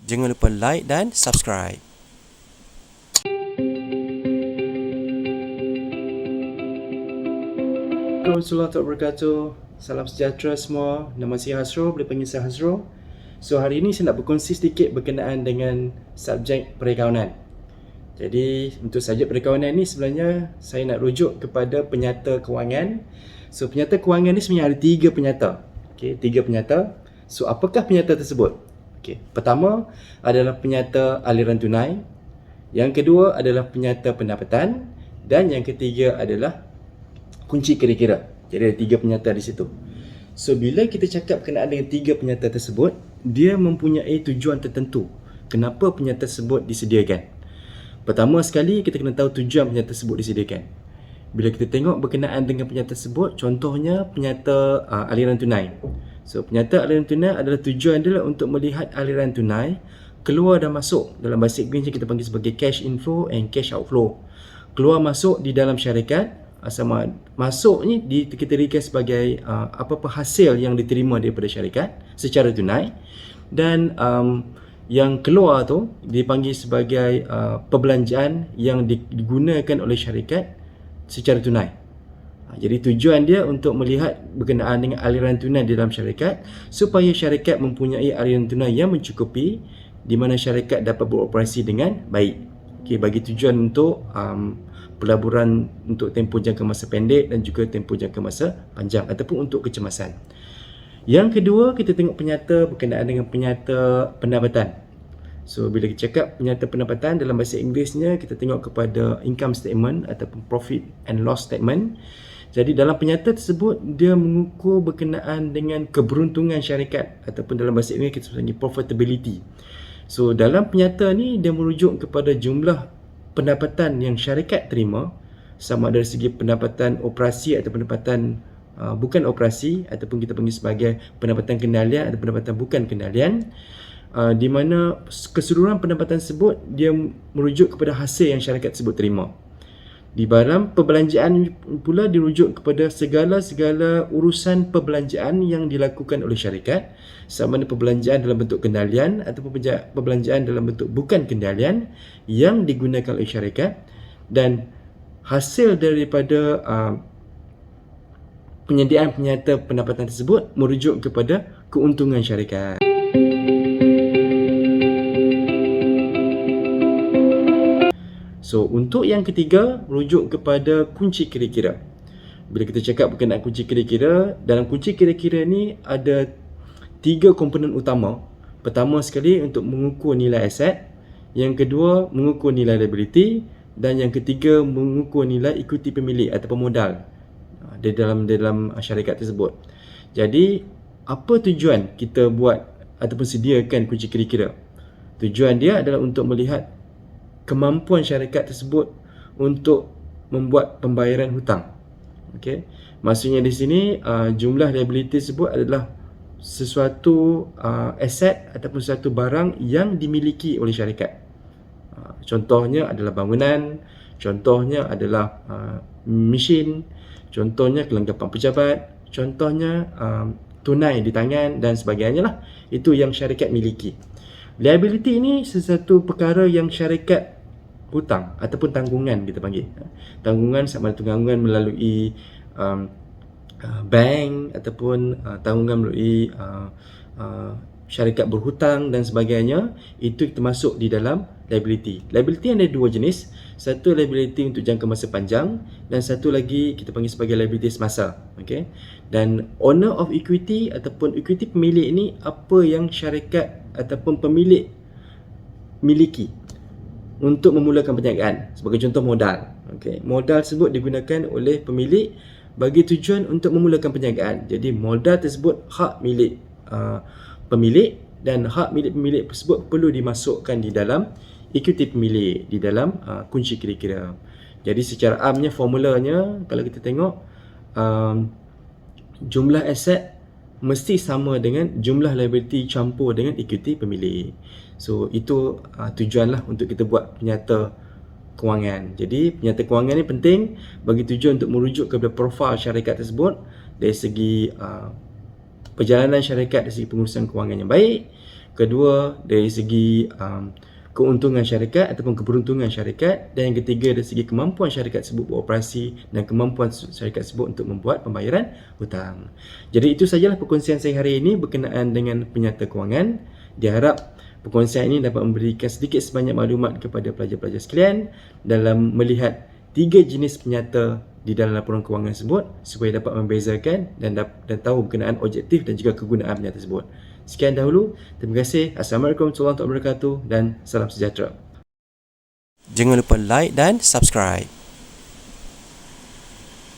Jangan lupa like dan subscribe. Assalamualaikum warahmatullahi wabarakatuh. Salam sejahtera semua. Nama saya Hasro, boleh panggil saya Hasro. So hari ini saya nak berkongsi sedikit berkenaan dengan subjek perikawanan. Jadi untuk subjek perikawanan ni sebenarnya saya nak rujuk kepada penyata kewangan. So penyata kewangan ni sebenarnya ada 3 penyata. Okey, 3 penyata. So apakah penyata tersebut? Okey, pertama adalah penyata aliran tunai. Yang kedua adalah penyata pendapatan dan yang ketiga adalah kunci kira-kira. Jadi ada 3 penyata di situ. So bila kita cakap berkenaan dengan 3 penyata tersebut, dia mempunyai tujuan tertentu. Kenapa penyata tersebut disediakan? Pertama sekali kita kena tahu tujuan penyata tersebut disediakan. Bila kita tengok berkenaan dengan penyata tersebut, contohnya penyata aliran tunai. So penyata aliran tunai adalah tujuan dia untuk melihat aliran tunai keluar dan masuk. Dalam bahasa Inggeris kita panggil sebagai cash inflow and cash outflow. Keluar masuk di dalam syarikat, sama masuk ni dikategorikan sebagai apa-apa hasil yang diterima daripada syarikat secara tunai, dan yang keluar tu dipanggil sebagai perbelanjaan yang digunakan oleh syarikat secara tunai. Jadi tujuan dia untuk melihat berkenaan dengan aliran tunai di dalam syarikat supaya syarikat mempunyai aliran tunai yang mencukupi di mana syarikat dapat beroperasi dengan baik. Okey, bagi tujuan untuk pelaburan untuk tempoh jangka masa pendek dan juga tempoh jangka masa panjang ataupun untuk kecemasan. Yang kedua, kita tengok penyata berkenaan dengan penyata pendapatan. So bila kita cakap penyata pendapatan dalam bahasa Inggerisnya, kita tengok kepada income statement ataupun profit and loss statement. Jadi dalam penyata tersebut dia mengukur berkenaan dengan keberuntungan syarikat ataupun dalam bahasa Inggeris kita sebut profitability. So dalam penyata ni dia merujuk kepada jumlah pendapatan yang syarikat terima, sama dari segi pendapatan operasi atau pendapatan bukan operasi ataupun kita panggil sebagai pendapatan kendalian atau pendapatan bukan kendalian, di mana keseluruhan pendapatan tersebut dia merujuk kepada hasil yang syarikat tersebut terima. Di dalam perbelanjaan pula dirujuk kepada segala-segala urusan perbelanjaan yang dilakukan oleh syarikat, sama ada perbelanjaan dalam bentuk kendalian ataupun perbelanjaan dalam bentuk bukan kendalian yang digunakan oleh syarikat, dan hasil daripada penyediaan penyata pendapatan tersebut merujuk kepada keuntungan syarikat. So, untuk yang ketiga, rujuk kepada kunci kira-kira. Bila kita cakap berkenaan kunci kira-kira, dalam kunci kira-kira ni ada 3 komponen utama. Pertama sekali untuk mengukur nilai aset, yang kedua mengukur nilai liability, dan yang ketiga mengukur nilai ekuiti pemilik ataupun modal di dalam syarikat tersebut. Jadi, apa tujuan kita buat ataupun sediakan kunci kira-kira? Tujuan dia adalah untuk melihat kemampuan syarikat tersebut untuk membuat pembayaran hutang. Okey. Maksudnya di sini jumlah liability tersebut adalah sesuatu aset ataupun sesuatu barang yang dimiliki oleh syarikat. Contohnya adalah bangunan, contohnya adalah mesin, contohnya kelengkapan pejabat, contohnya tunai di tangan dan sebagainya lah. Itu yang syarikat miliki. Liability ini sesuatu perkara yang syarikat hutang ataupun tanggungan kita panggil. Tanggungan sama ada tanggungan melalui bank ataupun tanggungan melalui syarikat berhutang dan sebagainya. Itu termasuk di dalam liability. Liability ada 2 jenis. Satu liability untuk jangka masa panjang dan satu lagi kita panggil sebagai liability semasa. Okay? Dan owner of equity ataupun equity pemilik ini apa yang syarikat ataupun pemilik miliki untuk memulakan perniagaan. Sebagai contoh modal. Okay. Modal tersebut digunakan oleh pemilik bagi tujuan untuk memulakan perniagaan. Jadi modal tersebut hak milik pemilik, dan hak milik pemilik tersebut perlu dimasukkan di dalam ekuiti pemilik, di dalam kunci kira-kira. Jadi secara amnya formulanya kalau kita tengok jumlah aset mesti sama dengan jumlah liability campur dengan ekuiti pemilik. So itu tujuanlah untuk kita buat penyata kewangan. Jadi penyata kewangan ni penting bagi tujuan untuk merujuk kepada profil syarikat tersebut dari segi perjalanan syarikat, dari segi pengurusan kewangan yang baik, kedua dari segi keuntungan syarikat ataupun keberuntungan syarikat, dan yang ketiga dari segi kemampuan syarikat tersebut beroperasi dan kemampuan syarikat tersebut untuk membuat pembayaran hutang. Jadi itu sajalah perkongsian saya hari ini berkenaan dengan penyata kewangan. Diharap perkongsian ini dapat memberikan sedikit sebanyak maklumat kepada pelajar-pelajar sekalian dalam melihat 3 jenis penyata di dalam laporan kewangan tersebut supaya dapat membezakan dan tahu berkenaan objektif dan juga kegunaan penyata tersebut. Sekian dahulu. Terima kasih. Assalamualaikum warahmatullahi wabarakatuh dan salam sejahtera. Jangan lupa like dan subscribe.